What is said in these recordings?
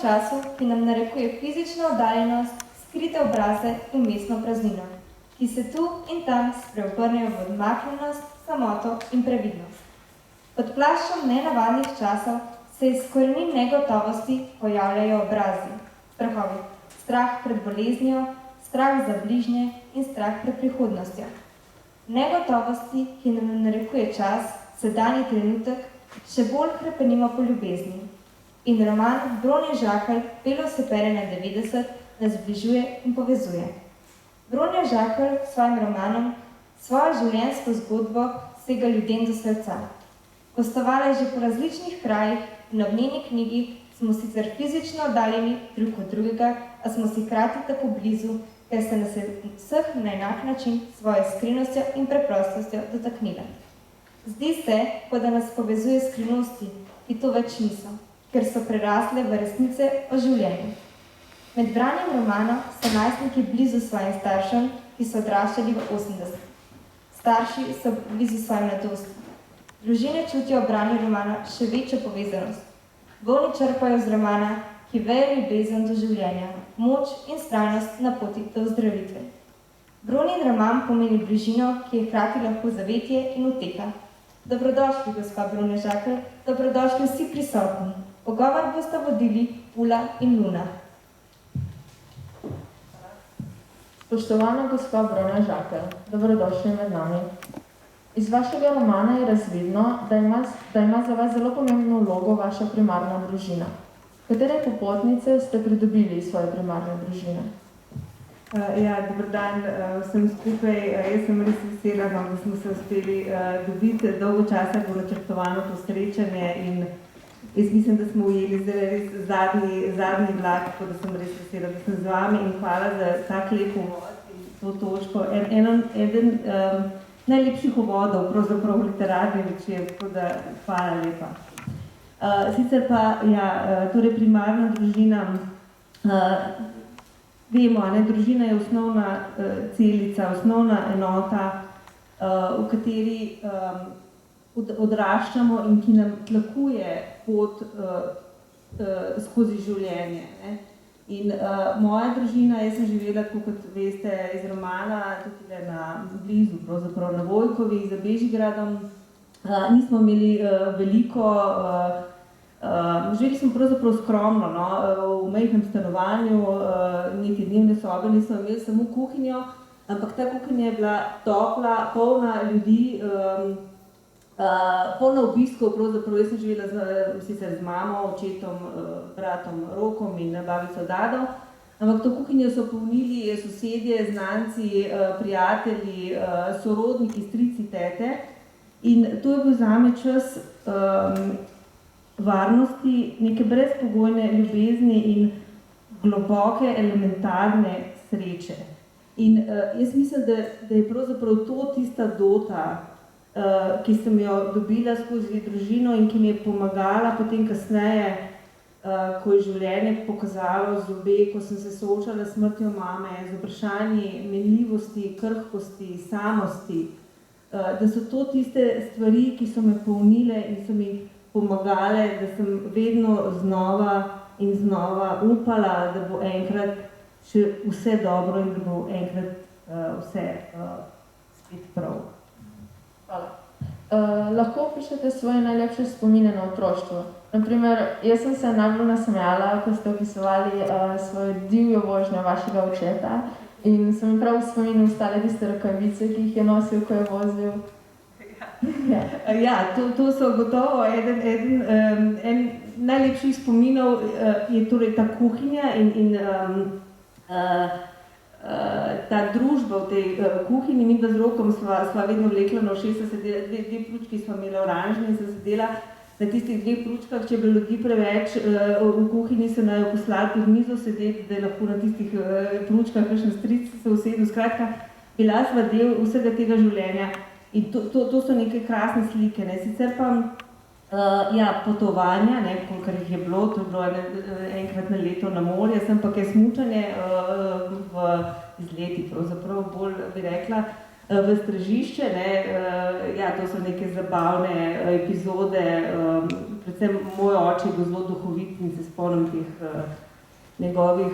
času, ki nam narekuje fizično oddaljenost, skrite obraze in vmesno praznino, ki se tu in tam spreobrnejo v odmaknjenost, samoto in previdnost. Pod plaščom nenavadnih časov se iz korenin negotovosti pojavljajo obrazi, strahovi, strah pred boleznijo, strah za bližnje in strah pred prihodnostjo. Negotovosti, ki nam narekuje čas, sedanji trenutek, še bolj hrepenimo po ljubezni. In roman Bronje Žakelj Belo se pere na 90 nas zbližuje in povezuje. Bronja Žakelj s svojim romanom svojo življenjsko zgodbo sega ljudem do srca. Gostovala je že po različnih krajih in ob njeni knjigi smo sicer fizično oddaljeni drug od drugega, a smo si hkrati tako blizu, ker se nas je vseh na enak način svojo iskrenostjo in preprostostjo dotaknila. Zdi se, kot da nas povezuje skrivnosti, ki to več niso, ker so prerasle v resnice o življenju. Med branjem romana so najstniki blizu svojim staršem, ki so odraščali v 80. Starši so blizu svojim mladosti. Družine čutijo ob branju romana še večjo povezanost. Bolni črpajo z romana, ki veje ljubezen do življenja, moč in strajnost na poti do ozdravitve. Bronin roman pomeni bližino, ki je hkrati lahko zavetje in uteha. Dobrodošli, gospa Bronja Žakelj, dobrodošli vsi prisotni. Pogovor bosta vodili Ula in Luna. Spoštovana gospa Bronja Žakelj, dobrodošli med nami. Iz vašega romana je razvidno, da ima za vas zelo pomembno vlogo vaša primarna družina. Katere popotnice ste pridobili iz svoje primarne družine? Dober dan vsem skupaj. Jaz sem res vesela, da smo se uspeli dobiti. Dolgo časa je bilo načrtovano to srečanje in jaz mislim, da smo ujeli zdaj res zadnji vlak, tako da sem res vesela, da sem z vami in hvala za tak lep uvod in to točko. Eden najlepših uvodov, pravzaprav literarni večer, tako da hvala lepa. Sicer pa, torej primarna družina, vemo, družina je osnovna celica, osnovna enota, v kateri odraščamo in ki nam tlakuje pot skozi življenje. In moja družina, jaz sem živela, tako kot veste, iz romana, tukaj blizu, pravzaprav na Vojkovi, za Bežigradom. Nismo imeli veliko, živeli smo pravzaprav skromno, v majhnem stanovanju, niti dnevne sobe nismo imeli, samo kuhinjo, ampak ta kuhinja je bila topla, polna ljudi, polna obiskov, pravzaprav jaz sem živela sicer z mamo, očetom, bratom Rokom in babico Dado, ampak to kuhinjo so polnili sosedje, znanci, prijatelji, sorodniki, strici, tete in to je bil zame čas varnosti, neke brezpogojne ljubezni in globoke, elementarne sreče. In jaz mislim, da je pravzaprav to tista dota, ki sem jo dobila skozi družino in ki mi je pomagala potem kasneje, ko je življenje pokazalo zobe, ko sem se soočala s smrtjo mame, z vprašanji menljivosti, krhkosti, samosti, da so to tiste stvari, ki so me polnile in so mi pomagale, da sem vedno znova in znova upala, da bo enkrat še vse dobro in da bo enkrat vse spet prav. Hvala. Lahko opišete svoje najlepše spomine na otroštvo. Naprimer, jaz sem se najbolj nasmejala, ko ste opisovali svojo divjo vožnjo vašega očeta in so mi prav v spominu ostale tiste rokavice, ki jih je nosil, ko je vozil. To so gotovo en najlepših spominov je torej ta kuhinja in ta družba v tej kuhinji. Mi z Rokom sva vedno vlekla na ušesa, dve pručki sva imela oranžne in sem sedela na tistih dveh pručkah, če je bilo ljudi preveč v kuhinji, so naj poslali pod mizo sedeti, da je lahko na tistih pručkah kakšen stric se usedel. Skratka, bila sva del vsega tega življenja. In to so neke krasne slike. Sicer pa potovanja, kolikor jih je bilo, to je bilo enkrat na leto na morje, sem pa kaj smučanje v izleti, pravzaprav bolj bi rekla, v Stražišče. To so neke zabavne epizode, predvsem moj oče je bil zelo duhovit in se spomnim teh njegovih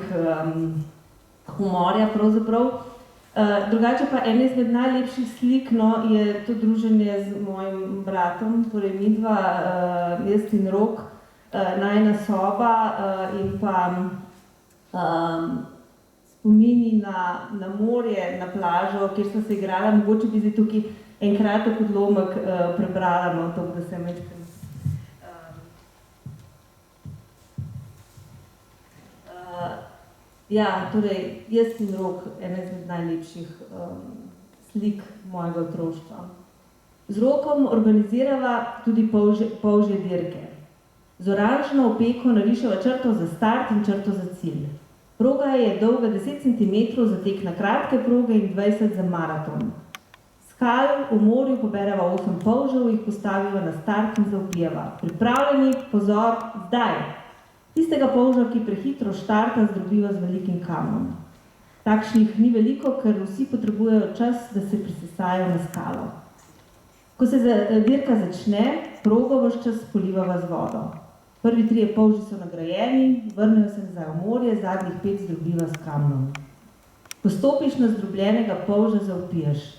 humorja pravzaprav. Drugače pa ena izmed najlepših slik je to druženje z mojim bratom, torej midva, jaz in Rok, najina soba in pa spomini na morje, na plažo, kjer sva se igrala. Mogoče bi zdaj tukaj en kratek odlomek prebrala, to, da se večkrat. Ja, torej, jaz in Rok, ena izmed najlepših slik mojega otroštva. Z Rokom organizirava tudi polžje dirke. Z oranžno opeko nariševa črto za start in črto za cilj. Proga je dolga 10 cm za tek na kratke proge in 20 za maraton. Skal v morju pobereva 8 polžev, jih postaviva na start in zaupijeva. Pripravljeni, pozor, zdaj! Tistega polža, ki prehitro štarta, zdrobiva z velikim kamnom. Takšnih ni veliko, ker vsi potrebujejo čas, da se prisesajo na skalo. Ko se dirka začne, progo ves čas polivava z vodo. Prvi 3 polži so nagrajeni, vrnejo se nazaj v morje, zadnjih 5 zdrobiva s kamnom. Ko stopiš na zdrobljenega polža, zaupiješ.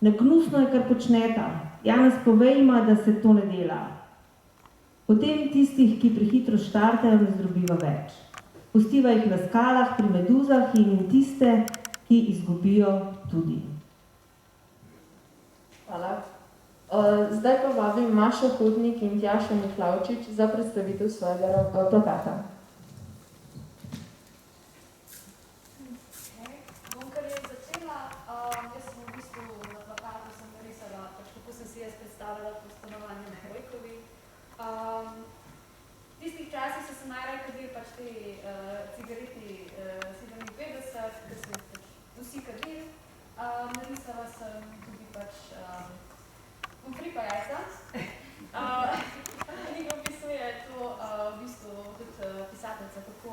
Negnusno je, kar počneta. Janez, povej ima, da se to ne dela. Potem tistih, ki prehitro štartajo, ne zdrobiva več. Pustiva jih na skalah, pri meduzah in tiste, ki izgubijo tudi. Hvala. Zdaj pa vabim Mašo Hodnik in Tjašo Miklavčič za predstavitev svojega plakata. Bom kar je začela. Jaz sem v bistvu na plakatu sem narisala, kako sem si jaz predstavljala to stanovanje na Vojkovi. V tistih časih so se najraje kadili te cigareti 57, ker so vsi kadili. Narisala sem tudi pomfri pa jajca. Knjiga opisuje to v bistvu tudi pisateljica, kako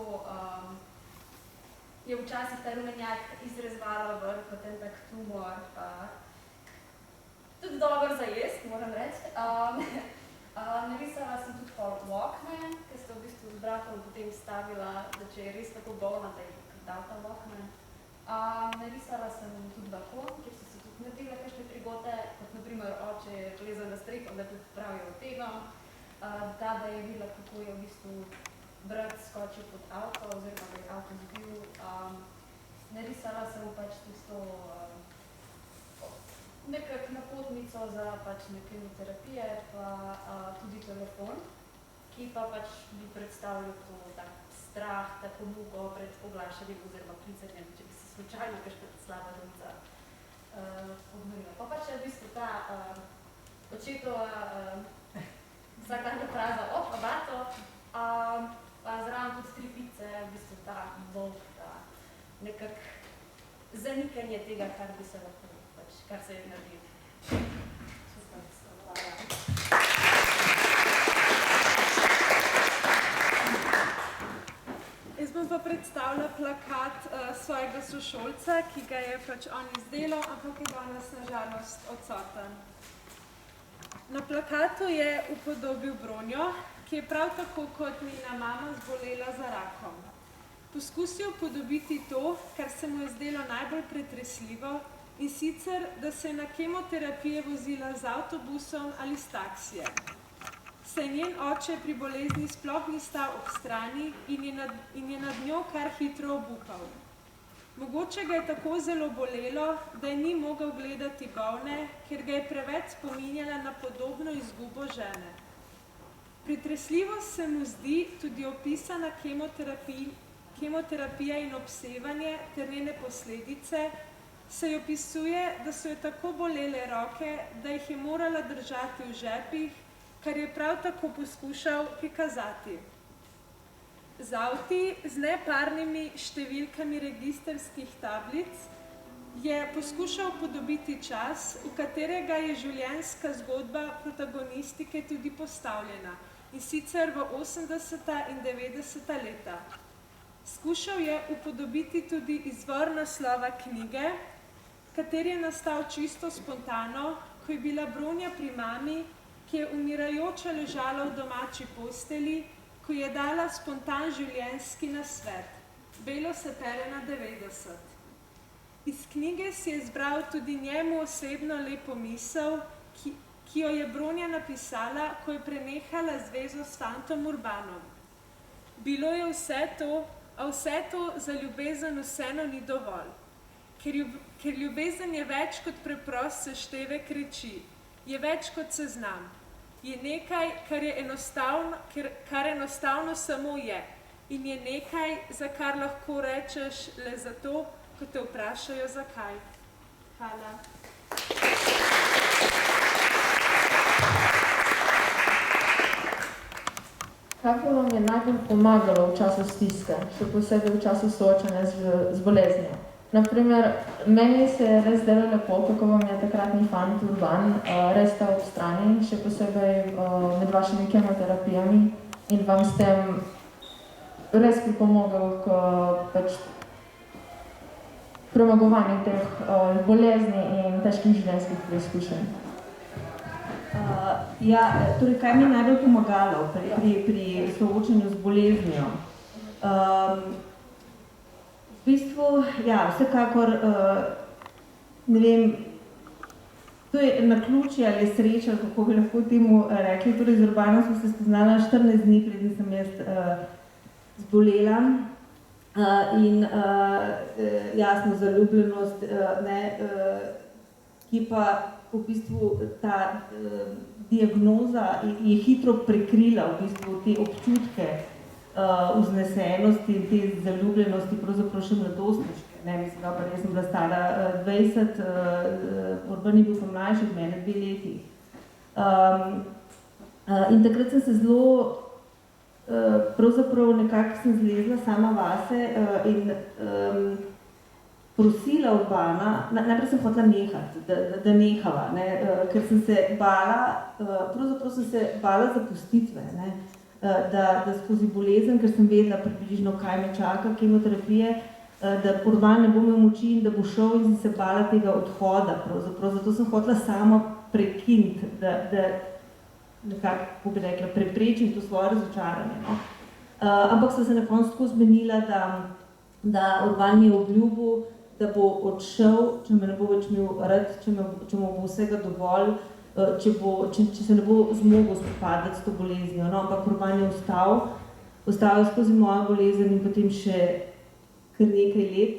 je včasih ta rumenjak izrezvala ven, potem tak tumor. Tudi dober za jest, moram reči. Narisala sem tudi Walkman, ker ste v bistvu z bratom potem stavila, da če je res tako bolna, da je dal ta Walkman. Narisala sem tudi balkon, kjer so se tudi naredile kakšne prigote, kot naprimer oče je lezal na streho, da tudi pravijo o tega. Da je videla, kako je v bistvu brat skočil pod avto, oziroma da je avto zbil. Narisala sem tisto nekak napotnico za kemoterapije, pa tudi telefon, ki pa bi predstavljal to tak strah, tako muko pred oglašanjem oziroma klicanjem, če bi se slučajno kakšna slaba novica odmorila. Pa še v bistvu ta očetova vsak dan fraza o bato, pa zraven tudi 3 pice, v bistvu ta volk, nekak zanikanje tega, kar bi se lahko, kar se je naredil. Jaz bom pa predstavila plakat svojega sošolca, ki ga je on izdelal, ampak je danes na žalost odsoten. Na plakatu je upodobil Bronjo, ki je prav tako kot njena mama zbolela za rakom. Poskusil upodobiti to, kar se mu je zdelo najbolj pretresljivo, in sicer, da se je na kemoterapije vozila z avtobusom ali s taksijem. Saj njen oče pri bolezni sploh ni stal ob strani in je nad njo kar hitro obupal. Mogoče ga je tako zelo bolelo, da je ni mogel gledati bolne, ker ga je preveč spominjala na podobno izgubo žene. Pretresljivo se mu zdi tudi opisana kemoterapija in obsevanje ter njene posledice, se jo opisuje, da so jo tako bolele roke, da jih je morala držati v žepih, kar je prav tako poskušal prikazati. Z avti z neparnimi številkami registrskih tablic je poskušal podobiti čas, v katerega je življenjska zgodba protagonistike tudi postavljena, in sicer v 80. in 90. leta. Skušal je upodobiti tudi izvor naslova knjige, kateri je nastal čisto spontano, ko je bila Bronja pri mami, ki je umirajoča ležala v domači posteli, ko je dala spontan življenjski nasvet. Belo se pere na 90. Iz knjige si je zbral tudi njemu osebno lepo misel, ki jo je Bronja napisala, ko je prenehala zvezo s fantom Urbanom. Bilo je vse to, a vse to za ljubezen vseeno ni dovolj. Ker ljubezen je več kot preprost seštevek reči, je več kot seznam. Je nekaj, kar enostavno samo je. In je nekaj, za kar lahko rečeš le zato, ko te vprašajo zakaj. Hvala. Kaj pa vam je najbolj pomagalo v času stiske, še posebej v času soočanja z boleznijo? Naprimer, meni se je res zdelo lepo, kako vam je takratni fant Urban res stal ob strani, še posebej med vašimi kemoterapijami in vam s tem res pripomogel k premagovanju teh bolezni in težkih življenjskih preizkušenj. Torej, kaj mi je najbolj pomagalo pri soočanju z boleznijo? V bistvu, vsekakor, ne vem, to je naključje ali sreča, kako bi lahko temu rekli. Torej, z Urbanom sem se spoznala 14 dni, preden sem jaz zbolela. In jasno, zaljubljenost, ki pa v bistvu ta diagnoza je hitro prekrila v bistvu te občutke vznesenosti in te zaljubljenosti, pravzaprav še mladostniške. Mislim, da jaz sem bila stara 20, Urban je bil pa mlajši od mene 2 leti. In takrat sem se zelo, pravzaprav nekako sem zlezla sama vase in prosila Urbana, najprej sem hotela nehati, da nehava, ker sem se bala, pravzaprav sem se bala zapustitve, da skozi bolezen, ker sem vedela približno, kaj me čaka, kemoterapije, da Urban ne bo imel moči in da bo šel in sem se bala tega odhoda, pravzaprav, zato sem hotela sama prekiniti, da nekako, kako bi rekla, preprečim to svoje razočaranje. Ampak sem se na koncu tako zmenila, da Urban mi je obljubil, da bo odšel, če me ne bo več imel rad, če mu bo vsega dovolj, če se ne bo zmogel spopadati s to boleznijo. Ampak Urban je ostal skozi mojo bolezen in potem še kar nekaj let.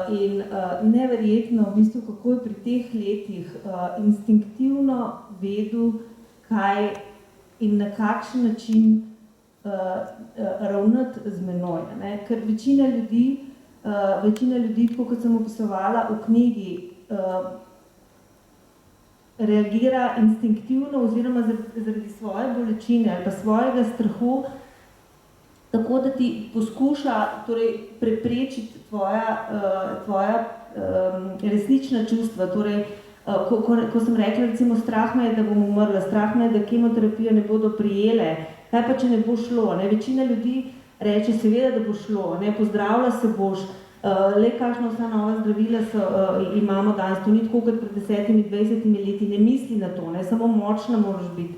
In neverjetno, v bistvu, kako je pri teh letih instinktivno vedel, kaj in na kakšen način ravnati z menoj. Ker večina ljudi, tako kot sem opisovala v knjigi, reagira instinktivno oziroma zaradi svoje bolečine ali pa svojega strahu, tako da ti poskuša preprečiti tvoja resnična čustva. Torej, ko sem rekla, recimo, strah me je, da bom umrla, strah me je, da kemoterapije ne bodo prijele, kaj pa, če ne bo šlo? Večina ljudi reče, seveda, da bo šlo, pozdravlja se boš, le kakšna vsa nova zdravila imamo danes, to ni tako kot pred 10-20 leti, ne misli na to, samo močna moraš biti,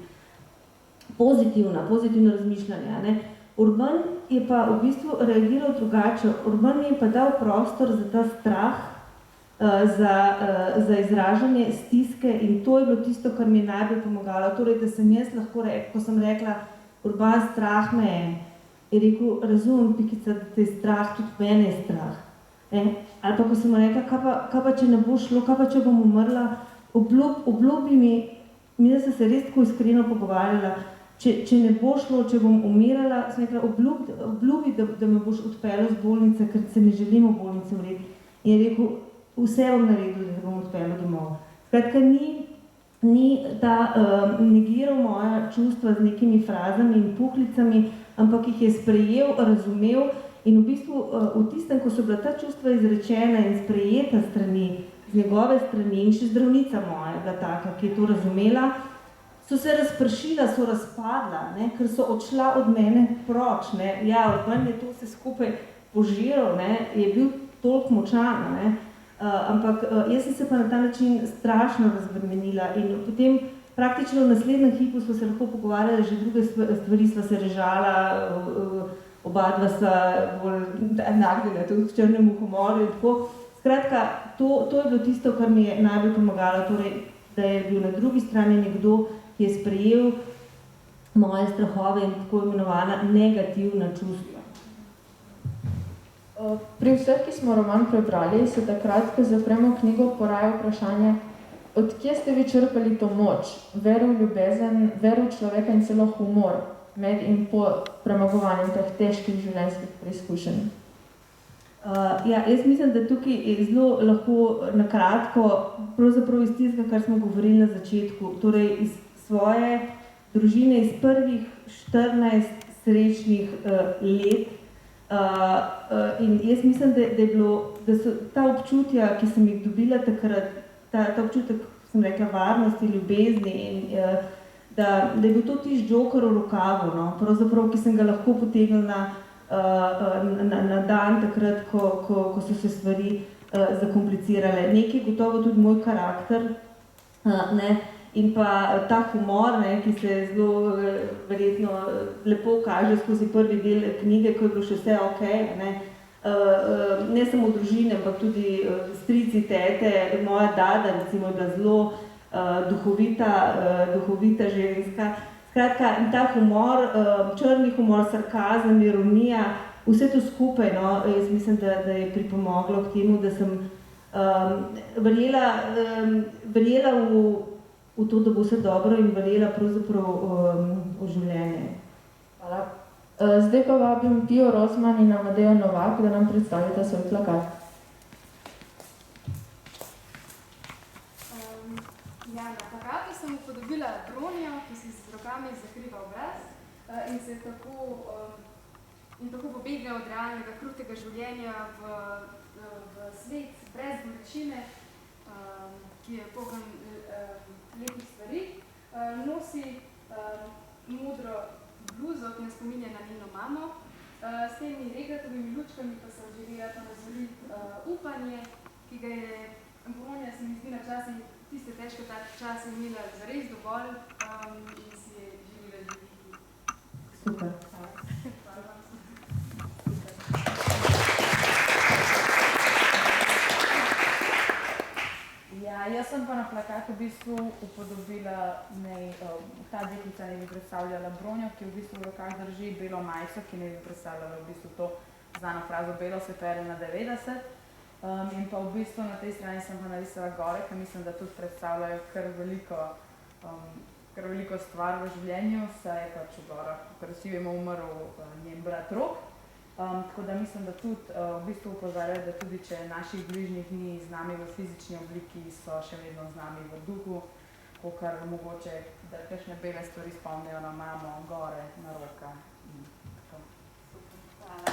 pozitivno razmišljanje. Urban je pa v bistvu reagiral drugače, Urban je pa dal prostor za ta strah, za izražanje stiske in to je bilo tisto, kar mi je najbolj pomagalo. Torej, da sem jaz lahko rekla, ko sem rekla, Urban, strah me je rekel, razumem, Pikica, da te je strah, tudi mene je strah. Ali pa, ko sem rekla, kaj pa, če ne bo šlo, kaj pa, če bom umrla, obljubi mi, da sem se res tako iskreno pogovarjala, če ne bo šlo, če bom umirala, sem rekla, obljubi, da me boš odpeljal z bolnice, ker se ne želim v bolnici umreti. In je rekel, vse bom naredil, da bom odpeljal domov. Skratka, ni negiral moja čustva z nekimi frazami in puhlicami, ampak jih je sprejel, razumel in v bistvu v tistem, ko so bila ta čustva izrečena in sprejeta strani, z njegove strani in še zdravnica moja je bila taka, ki je to razumela, so se razpršila, so razpadla, ker so odšla od mene proč. Urban je to vse skupaj požiral, je bil toliko močan, ampak jaz sem se pa na ta način strašno razbremenila in potem praktično v naslednjem hipu smo se lahko pogovarjali, že druge stvari sva se režala, oba dva sva bolj nagnjena tudi k črnemu humoru in tako. Skratka, to je bilo tisto, kar mi je najbolj pomagalo, torej, da je bil na drugi strani nekdo, ki je sprejel moje strahove in tako imenovana negativna čustva. Pri vseh, ki smo roman prebrali, se takrat, ko zapremo knjigo, poraja vprašanje, od kje ste vi črpali to moč, vero v ljubezen, vero v človeka in celo humor med in po premagovanju teh težkih življenjskih preizkušenj? Jaz mislim, da tukaj je zelo lahko na kratko, pravzaprav iz tistega, kar smo govorili na začetku, torej iz svoje družine, iz prvih 14 srečnih let. In jaz mislim, da so ta občutja, ki sem jih dobila takrat, ta občutek, sem rekla, varnosti, ljubezni in da je bil to tisti joker v rokavu, no, pravzaprav, ki sem ga lahko potegnila na dan takrat, ko so se stvari zakomplicirale. Nekaj gotovo tudi moj karakter, ne, in pa ta humor, ne, ki se zelo verjetno lepo kaže skozi prvi del knjige, ko je bilo še vse okej, ne samo družine, ampak tudi strici, tete, moja dada recimo je bila zelo duhovita ženska. Skratka, in ta humor, črni humor, sarkazem, ironija, vse to skupaj, no, jaz mislim, da je pripomoglo k temu, da sem verjela v to, da bo vse dobro in verjela pravzaprav v življenje. Hvala. Zdaj pa vabim Pio Rozman in Amadejo Novak, da nam predstavite svoj plakat. Na plakatu sem upodobila Bronjo, ki si z rokami zakriva obraz in se tako pobegne od realnega krutega življenja v svet brez bolečine, ki je poln lepih stvari. Nosi modro bluzo, ki nas spominja na njeno mamo. S temi regatovimi lučkami pa sem želela ponazoriti upanje, ki ga je Bronja, se mi zdi, na časi tiste težke čase imela zares dovolj in si je želela živeti. Super. Hvala vam. Jaz sem pa na plakatu v bistvu upodobila, ta deklica naj bi predstavljala Bronjo, ki v bistvu v rokah drži belo majico, ki naj bi predstavljala v bistvu to znano frazo belo se pere na 90. In pa v bistvu na tej strani sem pa narisala gore, ker mislim, da tudi predstavljajo kar veliko stvar v življenju, saj je pač v gorah, ker vsi vemo, umrl njen brat Rok. Tako da mislim, da tudi v bistvu upozarjajo, da tudi če naših bližnjih ni z nami v fizični obliki, so še vedno z nami v duhu, kakor mogoče, da kakšne bele stvari spomnijo na mamo, gore, na Roka in tako. Hvala.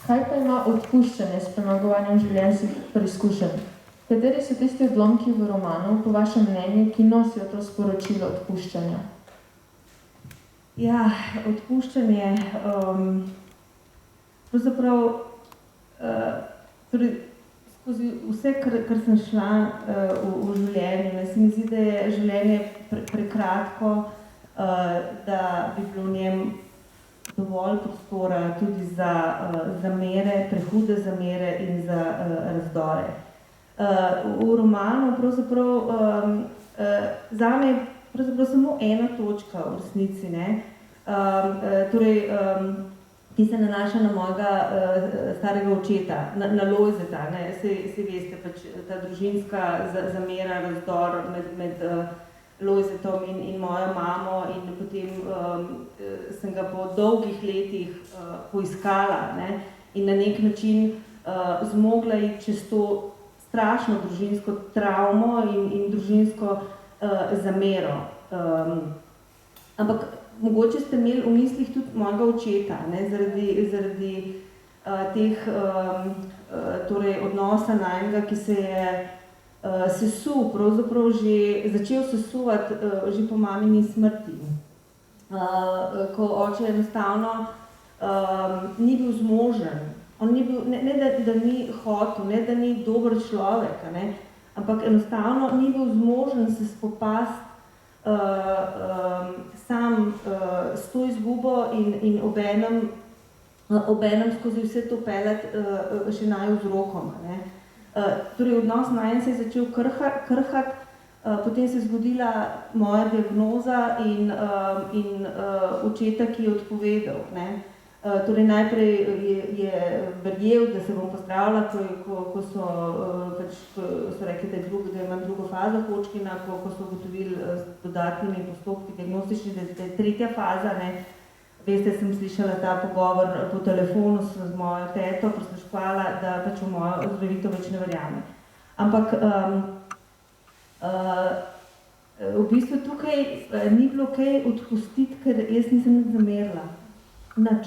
Kaj pa ima odpuščanje s premagovanjem življenjskih preizkušenj? Kateri so tisti odlomki v romanu, po vašem mnenju, ki nosijo to sporočilo odpuščanja? Ja, odpuščanje, pravzaprav, torej, skozi vse, kar sem šla v življenju, se mi zdi, da je življenje prekratko, da bi bilo v njem dovolj prostora tudi za zamere, prehude zamere in za razdore. V romanu pravzaprav zame je pravzaprav samo ena točka v resnici, ne? Torej, ki se nanaša na mojega starega očeta, na Lojzeta, ne? Saj veste, pač ta družinska zamera, razdor med Lojzetom in mojo mamo in potem sem ga po dolgih letih poiskala, ne? In na nek način zmogla iti čez to strašno družinsko travmo in družinsko zamero. Ampak mogoče ste imeli v mislih tudi mojega očeta, ne? Zaradi teh torej odnosa najnega, ki se je sesul, pravzaprav začel sesuvati že po mamini smrti. Ko oče enostavno ni bil zmožen On ni bil, ne da ni hotel, ne da ni dober človek, ne, ampak enostavno ni bil zmožen se spopasti sam s to izgubo in obenem skozi vse to peljati še najvzrokom. Torej, odnos najin se je začel krhati, potem se je zgodila moja diagnoza in očeta, ki je odpovedal. Torej, najprej je verjel, da se bom pozdravila, ko so rekli, da imam drugo fazo Hodgkina, ko so ugotovili z dodatnimi postopki diagnostični, da je tretja faza. Veste, sem slišala ta pogovor po telefonu z mojo teto, prisluškovala, da pač v mojo ozdravitev več ne verjame. Ampak v bistvu tukaj ni bilo kaj odpustiti, ker jaz nisem nič zamerila. Nič.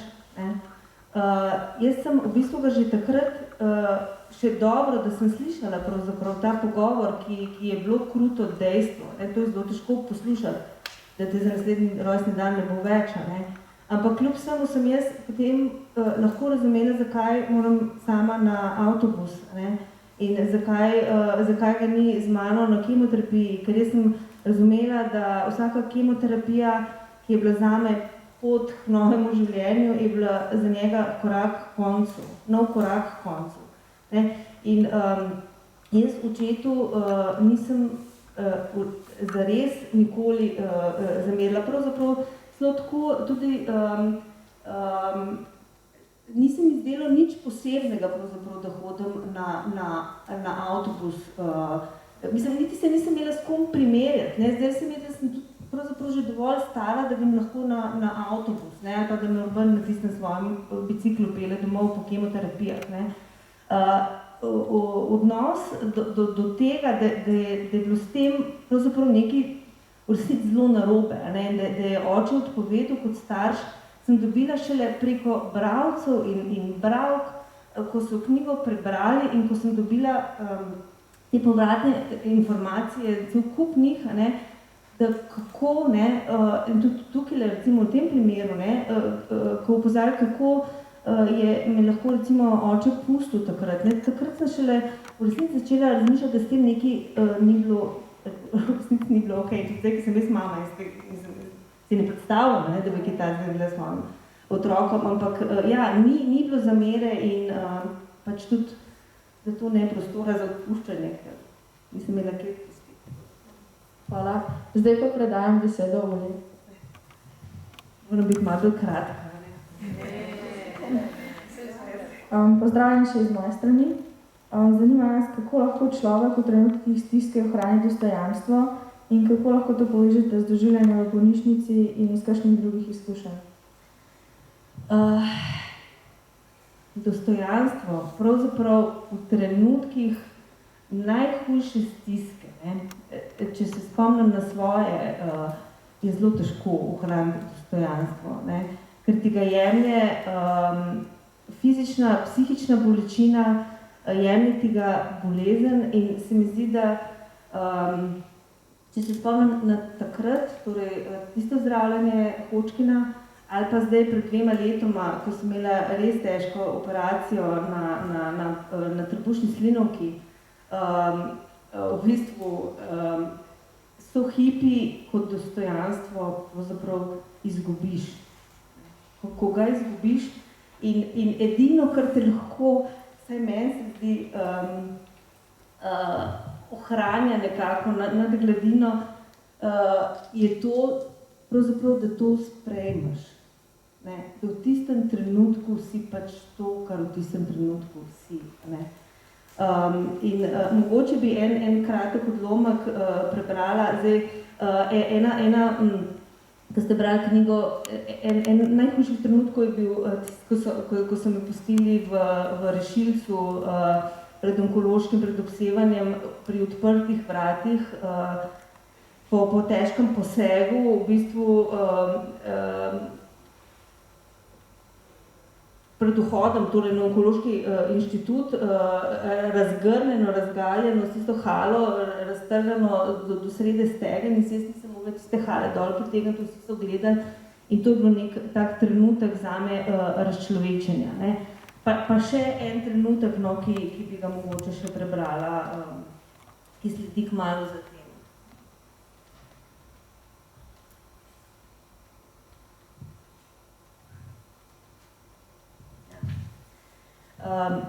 Jaz sem v bistvu ga že takrat še dobro, da sem slišala pravzaprav ta pogovor, ki je bilo kruto dejstvo. To je zelo težko poslušati, da te za naslednji rojstni dan ne bo več. Ampak kljub vsemu sem jaz potem lahko razumela, zakaj moram sama na avtobus, in zakaj ga ni z mano na kemoterapiji, ker jaz sem razumela, da vsaka kemoterapija, ki je bila zame pot k novemu življenju, je bila za njega korak k koncu, nov korak k koncu. In jaz očetu nisem zares nikoli zamerila. Pravzaprav zelo tako tudi nisem izdelo nič posebnega, da hodim na avtobus. Mislim, niti se nisem imela s kom primerjati. Zdaj se mi je, da sem tudi pravzaprav že dovolj stara, da grem lahko na avtobus, ali pa da me ven na tistem svojem biciklu pele domov po kemoterapijah. Odnos do tega, da je bilo s tem pravzaprav nekaj v resnici zelo narobe, da je oče odpovedal kot starš, sem dobila šele preko bralcev in bralk, ko so knjigo prebrali in ko sem dobila te povratne informacije, cel kup njih, da kako, in tudi tukaj, recimo v tem primeru, ko opozarja, kako me lahko recimo oče pustil takrat. Takrat sem šele v resnici začela razmišljati, da s tem nekaj ni bilo okej. Tudi zdaj, ki sem jaz mama, si ne predstavljam, da bi kaj takega bila s mojim otrokom, ampak ja, ni bilo zamere in pač tudi zato ne prostora za odpuščanje, ker nisem imela kaj pustiti. Hvala. Zdaj pa predajam besedo Uli. Moram biti malo bolj kratka. Pozdravljam še iz moje strani. Zanima nas, kako lahko človek v trenutkih stiske ohrani dostojanstvo in kako lahko to povežete z doživljanjem v bolnišnici in iz kakšnih drugih izkušenj. Dostojanstvo, pravzaprav v trenutkih najhujše stiske. Če se spomnim na svoje, je zelo težko ohraniti dostojanstvo, ker ti ga jemlje fizična, psihična bolečina, jemlje ti ga bolezen in se mi zdi, da če se spomnim na takrat, torej tisto zdravljenje Hodgkina, ali pa zdaj pred 2 letoma, ko sem imela res težko operacijo na trebušni slinavki, v bistvu so hipi kot dostojanstvo pravzaprav izgubiš. Ko ga izgubiš in edino, kar te lahko, vsaj meni se zdi, ohranja nekako nad gladino, je to, pravzaprav, da to sprejmeš. Da v tistem trenutku si pač to, kar v tistem trenutku si. In mogoče bi en kratek odlomek prebrala. Zdaj, ko ste brali knjigo, en najhujših trenutkov je bil, ko so me pustili v rešilcu pred onkološkim, pred obsevanjem, pri odprtih vratih, po težkem posegu, v bistvu pred vhodom, torej na onkološki inštitut, razgrnjeno, razgaljeno, s tisto halo, raztrženo do srede stegen in jaz nisem mogla tiste hale dol pritegniti, vsi so gledali in to je bil nek tak trenutek zame razčlovečenja. Pa še en trenutek, no, ki bi ga mogoče še prebrala, ki sledi kmalu za tem.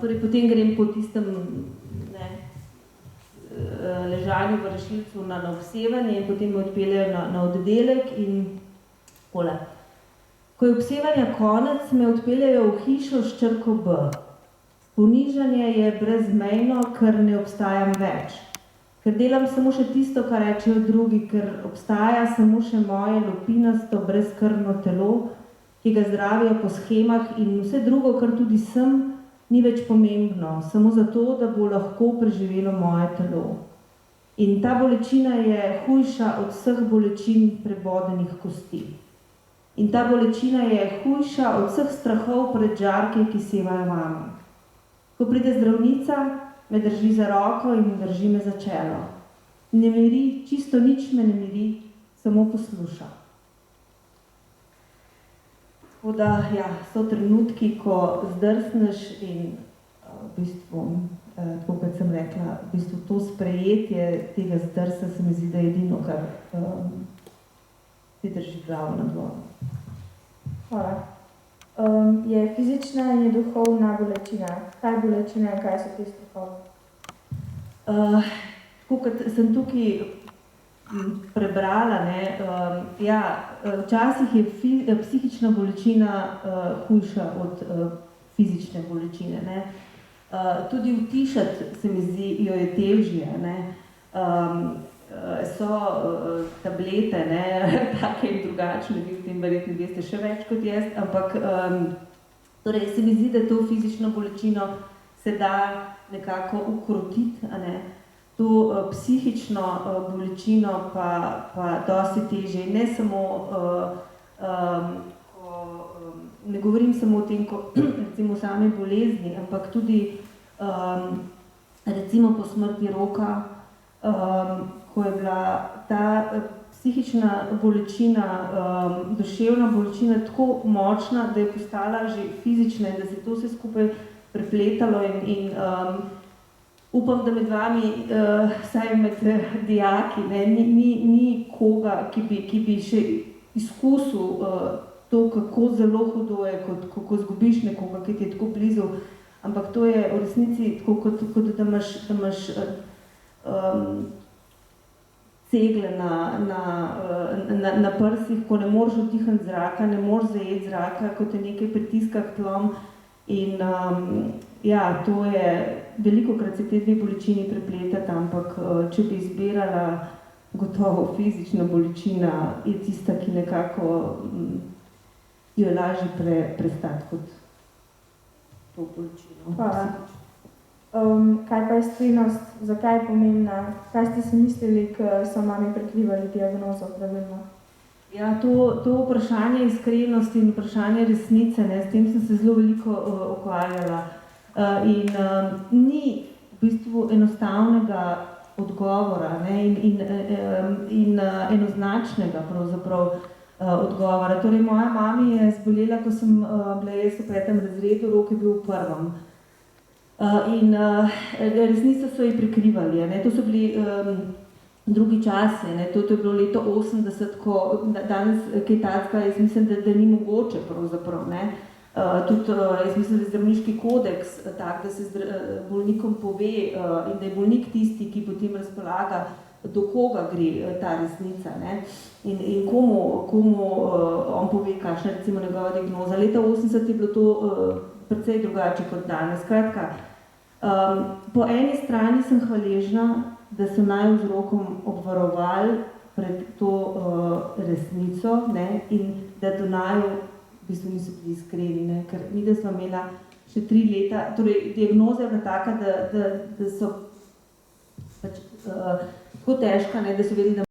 Torej, potem grem po tistem ležanju v rešilcu na obsevanje in potem me odpeljejo na oddelek in takole. Ko je obsevanja konec, me odpeljejo v hišo s črko B. Ponižanje je brezmejno, ker ne obstajam več. Ker delam samo še tisto, kar rečejo drugi, ker obstaja samo še moje lupinasto, brezkrvno telo, ki ga zdravijo po shemah in vse drugo, kar tudi sem, ni več pomembno, samo zato, da bo lahko preživelo moje telo. In ta bolečina je hujša od vseh bolečin prebodenih kosti. In ta bolečina je hujša od vseh strahov pred žarki, ki sevajo vame. Ko pride zdravnica, me drži za roko in drži me za čelo. Ne miri, čisto nič me ne miri, samo posluša. Tako da, ja, so trenutki, ko zdrsneš in v bistvu, tako kot sem rekla, v bistvu to sprejetje tega zdrsa se mi zdi, da je edino, kar ti drži glavo nad vodo. Hvala. Je fizična in je duhovna bolečina. Kaj je bolečina in kaj so te strahove? Tako kot sem tukaj prebrala, včasih je psihična bolečina hujša od fizične bolečine. Ne? Tudi utišati se mi zdi, jo je težje. Ne? So tablete, take in drugačne, vi v tem verjetno veste še več kot jaz, ampak torej se mi zdi, da to fizično bolečino se da nekako ukrotiti, to psihično bolečino pa dosti težje. Ne samo, ne govorim samo o tem, ko recimo same bolezni, ampak tudi recimo po smrti Roka, ko je bila ta psihična bolečina, duševna bolečina tako močna, da je postala že fizična in da se to vse skupaj prepletalo in upam, da med vami, vsaj med dijaki, ni koga, ki bi še izkusil to, kako zelo hudo je, kako izgubiš nekoga, ki ti je tako blizu, ampak to je v resnici tako, kot da imaš cegle na prsih, ko ne moreš vdihniti zraka, ne moreš zajeti zraka, ko te nekaj pritiska k tlom. In to je, velikokrat se te dve bolečini prepletata, ampak če bi izbirala, gotovo fizična bolečina je tista, ki nekako jo je lažje prestati kot to bolečino. Hvala. Kaj pa je iskrenost, zakaj je pomembna? Kaj ste si mislili, ko so mami prekrivali diagnozo pravilno? Ja, to vprašanje iskrenosti in vprašanje resnice, s tem sem se zelo veliko ukvarjala. In ni v bistvu enostavnega odgovora in enoznačnega pravzaprav odgovora. Torej, moja mami je zbolela, ko sem bila jaz v 5. razredu, Rok je bil v 1. In resnico so ji prikrivali. To so bili drugi časi, to je bilo leto 80, ko danes kaj takega, jaz mislim, da ni mogoče pravzaprav. Tudi jaz mislim, da je zdravniški kodeks tak, da se bolnikom pove in da je bolnik tisti, ki potem razpolaga, do koga gre ta resnica. In komu on pove, kakšna je recimo njegova diagnoza. Leta 80 je bilo to precej drugače kot danes. Skratka, po eni strani sem hvaležna, da so naju z Rokom obvarovali pred to resnico in da do naju v bistvu niso bili iskreni, ker mi, da smo imela še 3 leta, torej diagnoza je bila taka, da so pač tako težka, da so vedeli, da